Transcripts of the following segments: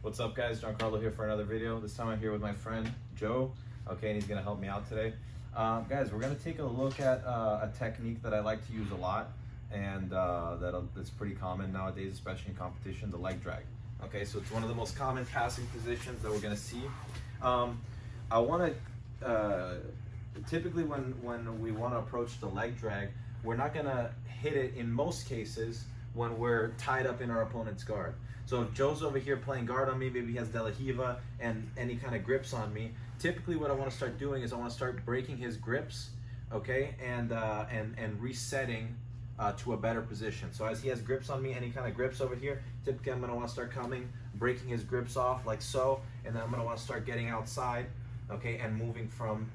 What's up, guys? Giancarlo here for another video. This time I'm here with my friend Joe, okay, and he's gonna help me out today. Guys, we're gonna take a look at a technique that I like to use a lot, and that's pretty common nowadays, especially in competition, the leg drag. Okay, so it's one of the most common passing positions that we're gonna see. I wanna, typically when we wanna approach the leg drag, we're not gonna hit it in most cases when we're tied up in our opponent's guard. So if Joe's over here playing guard on me, maybe he has De La Hiva and any kind of grips on me, typically what I want to start doing is I want to start breaking his grips, okay, and resetting to a better position. So as he has grips on me, any kind of grips over here, typically I'm going to want to start coming, breaking his grips off like so, and then I'm going to want to start getting outside, okay, and moving from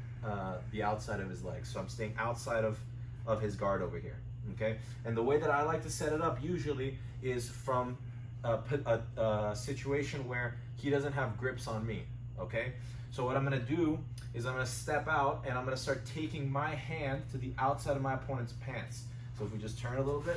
the outside of his legs. So I'm staying outside of his guard over here, okay? And the way that I like to set it up usually is from a situation where he doesn't have grips on me, okay? So what I'm gonna do is I'm gonna step out and I'm gonna start taking my hand to the outside of my opponent's pants. So if we just turn a little bit,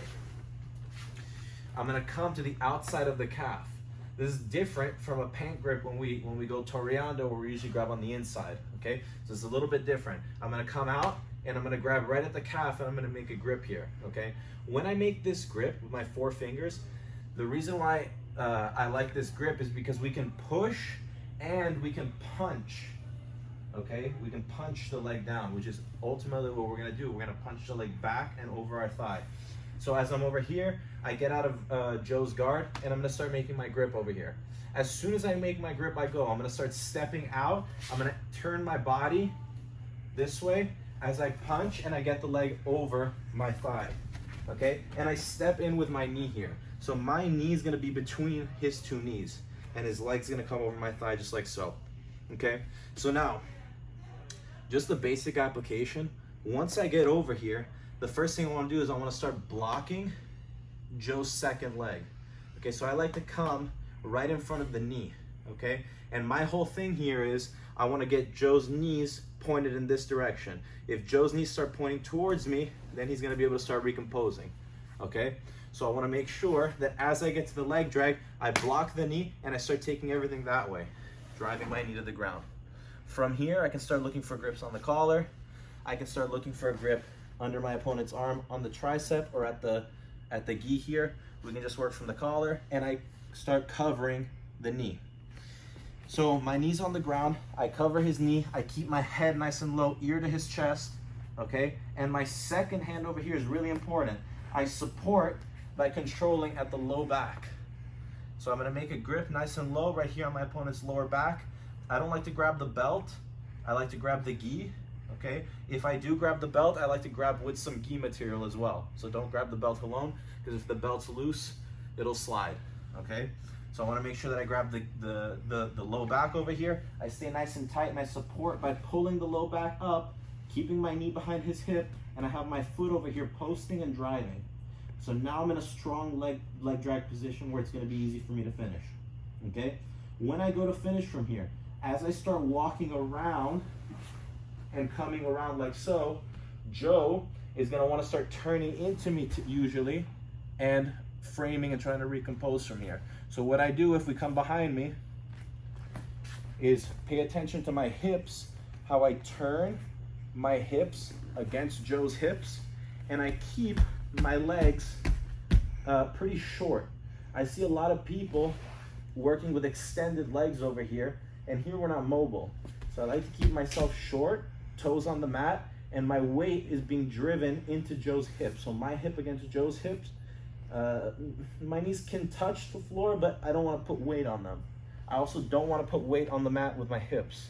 I'm gonna come to the outside of the calf. This is different from a pant grip when we go toreando, where we usually grab on the inside, okay? So it's a little bit different. I'm gonna come out and I'm gonna grab right at the calf and I'm gonna make a grip here, okay? When I make this grip with my 4 fingers, the reason why I like this grip is because we can push and we can punch, okay? We can punch the leg down, which is ultimately what we're gonna do. We're gonna punch the leg back and over our thigh. So as I'm over here, I get out of Joe's guard and I'm gonna start making my grip over here. As soon as I make my grip, I go. I'm gonna start stepping out. I'm gonna turn my body this way as I punch and I get the leg over my thigh, okay? And I step in with my knee here. So my knee is gonna be between his 2 knees and his leg's gonna come over my thigh just like so, okay? So now, just the basic application, once I get over here, the first thing I wanna do is I wanna start blocking Joe's second leg. Okay, so I like to come right in front of the knee, okay? And my whole thing here is I wanna get Joe's knees pointed in this direction. If Joe's knees start pointing towards me, then he's gonna be able to start recomposing, okay? So I wanna make sure that as I get to the leg drag, I block the knee and I start taking everything that way, driving my knee to the ground. From here, I can start looking for grips on the collar. I can start looking for a grip under my opponent's arm on the tricep or at the gi here. We can just work from the collar and I start covering the knee. So my knee's on the ground, I cover his knee, I keep my head nice and low, ear to his chest, okay? And my second hand over here is really important. I support by controlling at the low back. So I'm gonna make a grip nice and low right here on my opponent's lower back. I don't like to grab the belt, I like to grab the gi, okay? If I do grab the belt, I like to grab with some gi material as well. So don't grab the belt alone, because if the belt's loose, it'll slide, okay? So I wanna make sure that I grab the low back over here. I stay nice and tight and I support by pulling the low back up, keeping my knee behind his hip, and I have my foot over here posting and driving. So now I'm in a strong leg drag position where it's gonna be easy for me to finish, okay? When I go to finish from here, as I start walking around and coming around like so, Joe is gonna wanna start turning into me usually and framing and trying to recompose from here. So what I do if we come behind me is pay attention to my hips, how I turn my hips against Joe's hips, and I keep my legs pretty short. I see a lot of people working with extended legs over here, and here we're not mobile. So I like to keep myself short, toes on the mat, and my weight is being driven into Joe's hips. So my hip against Joe's hips, my knees can touch the floor, but I don't want to put weight on them. I also don't want to put weight on the mat with my hips.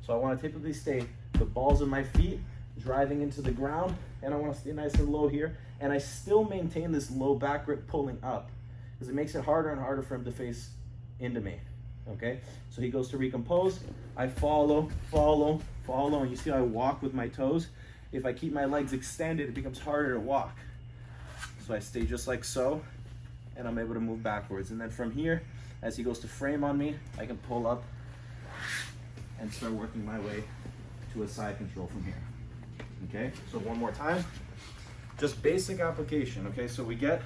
So I want to typically stay the balls of my feet driving into the ground, and I want to stay nice and low here, and I still maintain this low back grip pulling up, because it makes it harder and harder for him to face into me, okay? So he goes to recompose, I follow, and you see how I walk with my toes? If I keep my legs extended, it becomes harder to walk. So I stay just like so, and I'm able to move backwards. And then from here, as he goes to frame on me, I can pull up and start working my way to a side control from here. Okay, so one more time. Just basic application, okay? So we get,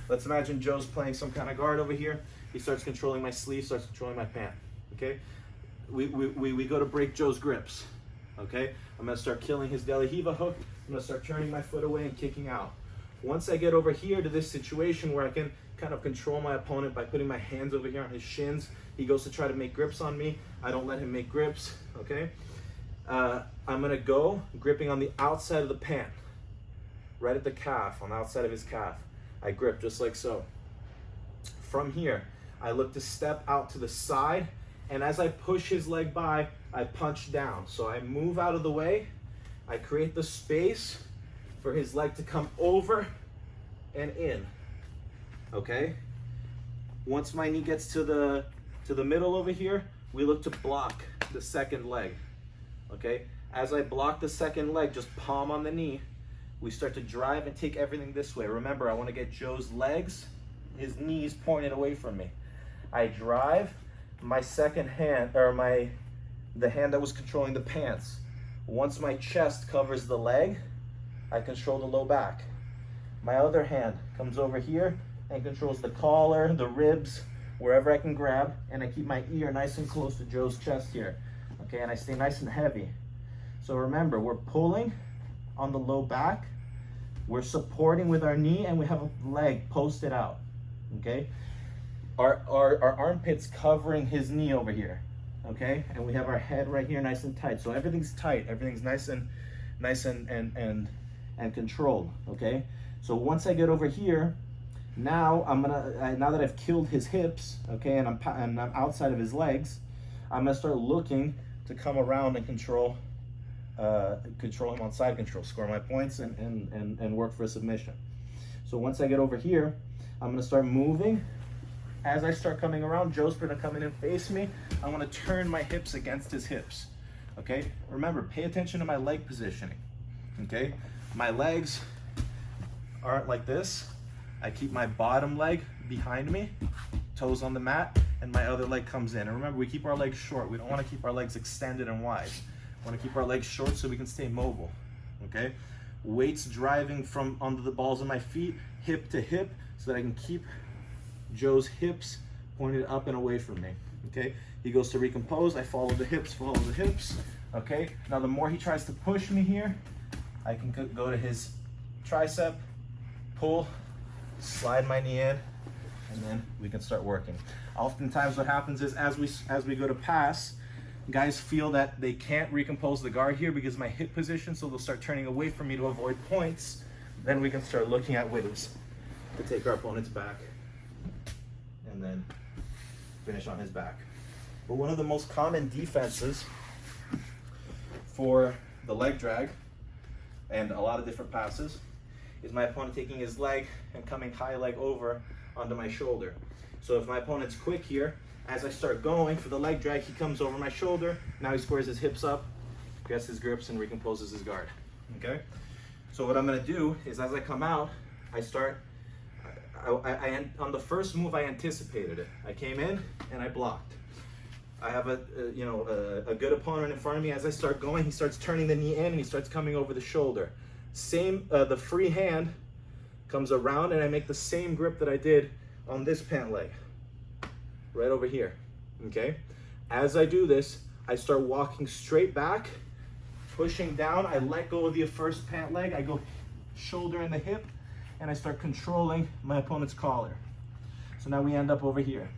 let's imagine Joe's playing some kind of guard over here. he starts controlling my sleeve, starts controlling my pant, okay? We go to break Joe's grips, okay? I'm gonna start killing his De La Riva hook. I'm gonna start turning my foot away and kicking out. Once I get over here to this situation where I can kind of control my opponent by putting my hands over here on his shins, he goes to try to make grips on me. I don't let him make grips, okay? I'm gonna go gripping on the outside of the pant, right at the calf, on the outside of his calf. I grip just like so. From here, I look to step out to the side, and as I push his leg by, I punch down. So I move out of the way, I create the space for his leg to come over and in, okay? Once my knee gets to the middle over here, we look to block the second leg, okay? As I block the second leg, just palm on the knee, we start to drive and take everything this way. Remember, I want to get Joe's legs, his knees pointed away from me. I drive my second hand, or the hand that was controlling the pants. Once my chest covers the leg, I control the low back. My other hand comes over here and controls the collar, the ribs, wherever I can grab, and I keep my ear nice and close to Joe's chest here, okay? And I stay nice and heavy. So remember, we're pulling on the low back, we're supporting with our knee, and we have a leg posted out, okay? Our armpits covering his knee over here, okay? And we have our head right here nice and tight. So everything's tight, everything's nice and controlled, okay? So once I get over here, now now that I've killed his hips, okay, and I'm outside of his legs, I'm gonna start looking to come around and control him on side control, score my points and work for a submission. So once I get over here, I'm gonna start moving. As I start coming around, Joe's gonna come in and face me. I wanna turn my hips against his hips, okay? Remember, pay attention to my leg positioning, okay? My legs aren't like this. I keep my bottom leg behind me, toes on the mat, and my other leg comes in. And remember, we keep our legs short. We don't wanna keep our legs extended and wide. We wanna keep our legs short so we can stay mobile, okay? Weights driving from under the balls of my feet, hip to hip, so that I can keep Joe's hips pointed up and away from me, okay? He goes to recompose, I follow the hips, okay? Now the more he tries to push me here, I can go to his tricep, pull, slide my knee in, and then we can start working. Oftentimes what happens is as we go to pass, guys feel that they can't recompose the guard here because of my hip position, so they'll start turning away from me to avoid points. Then we can start looking at ways to take our opponent's back and then finish on his back. But one of the most common defenses for the leg drag and a lot of different passes is my opponent taking his leg and coming high leg over onto my shoulder. So if my opponent's quick here, as I start going for the leg drag, he comes over my shoulder. Now he squares his hips up, gets his grips, and recomposes his guard, okay? So what I'm gonna do is as I come out, on the first move, I anticipated it. I came in and I blocked. I have a good opponent in front of me. As I start going, he starts turning the knee in and he starts coming over the shoulder. The free hand comes around and I make the same grip that I did on this pant leg, right over here, okay? As I do this, I start walking straight back, pushing down. I let go of the first pant leg. I go shoulder in the hip, and I start controlling my opponent's collar. So now we end up over here,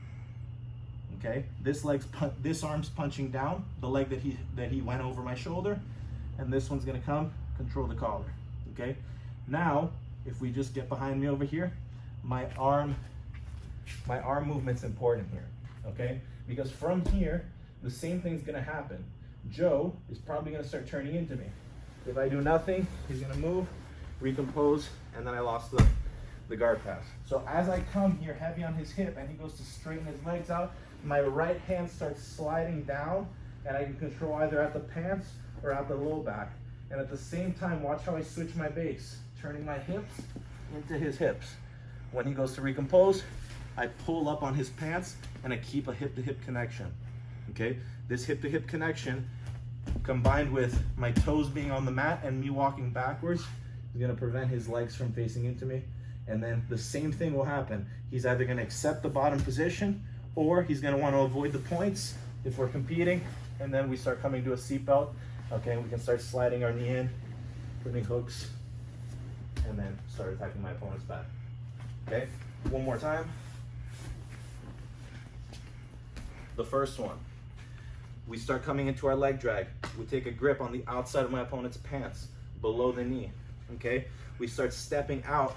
okay? This arm's punching down, the leg that he went over my shoulder, and this one's gonna come, control the collar, okay? Now, if we just get behind me over here, my arm movement's important here, okay? Because from here, the same thing's gonna happen. Joe is probably gonna start turning into me. If I do nothing, he's gonna move, recompose, and then I lost the guard pass. So as I come here heavy on his hip and he goes to straighten his legs out, my right hand starts sliding down and I can control either at the pants or at the low back. And at the same time, watch how I switch my base, turning my hips into his hips. When he goes to recompose, I pull up on his pants and I keep a hip-to-hip connection, okay? This hip-to-hip connection combined with my toes being on the mat and me walking backwards is gonna prevent his legs from facing into me And then the same thing will happen. He's either gonna accept the bottom position, or he's gonna wanna avoid the points if we're competing. And then we start coming to a seatbelt. Okay, we can start sliding our knee in, putting hooks, and then start attacking my opponent's back. Okay, one more time. The first one, we start coming into our leg drag. We take a grip on the outside of my opponent's pants, below the knee, okay? We start stepping out,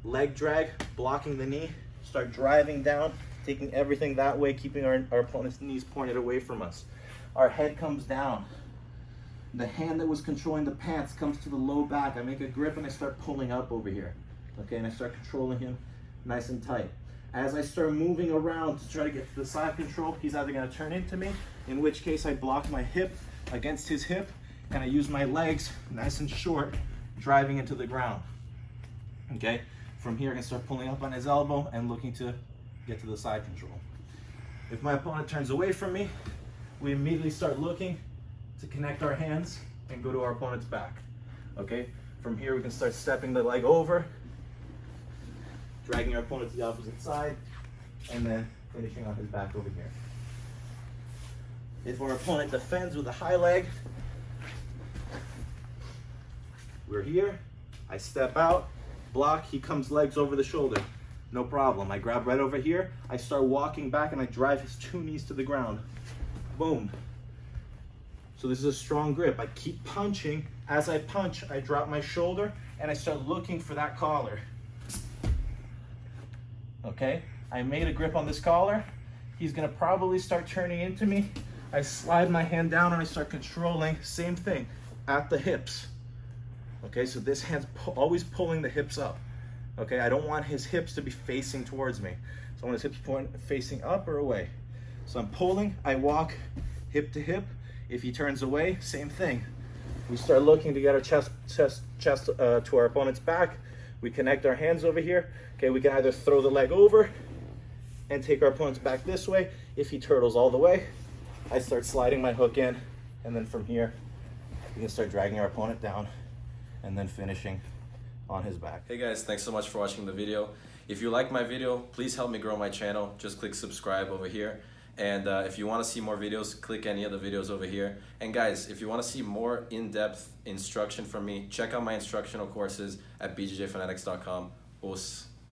leg drag, blocking the knee, start driving down, taking everything that way, keeping our opponent's knees pointed away from us. Our head comes down. The hand that was controlling the pants comes to the low back. I make a grip and I start pulling up over here, okay? And I start controlling him nice and tight. As I start moving around to try to get to the side control, he's either gonna turn into me, in which case I block my hip against his hip, and I use my legs nice and short, driving into the ground, okay? From here, I can start pulling up on his elbow and looking to get to the side control. If my opponent turns away from me, we immediately start looking to connect our hands and go to our opponent's back, okay? From here, we can start stepping the leg over, dragging our opponent to the opposite side, and then finishing on his back over here. If our opponent defends with a high leg, we're here, I step out, block, he comes legs over the shoulder. No problem. I grab right over here, I start walking back and I drive his two knees to the ground. Boom. So this is a strong grip. I keep punching. As I punch, I drop my shoulder and I start looking for that collar. Okay, I made a grip on this collar. He's gonna probably start turning into me. I slide my hand down and I start controlling, same thing, at the hips. Okay, so this hand's always pulling the hips up. Okay, I don't want his hips to be facing towards me. So I want his hips facing up or away. So I'm pulling, I walk hip to hip. If he turns away, same thing. We start looking to get our chest to our opponent's back. We connect our hands over here. Okay, we can either throw the leg over and take our opponent's back this way. If he turtles all the way, I start sliding my hook in, and then from here, we can start dragging our opponent down and then finishing on his back. Hey guys, thanks so much for watching the video. If you like my video, please help me grow my channel. Just click subscribe over here. And if you want to see more videos, click any of the videos over here. And guys, if you want to see more in-depth instruction from me, check out my instructional courses at bjjfanatics.com. Os.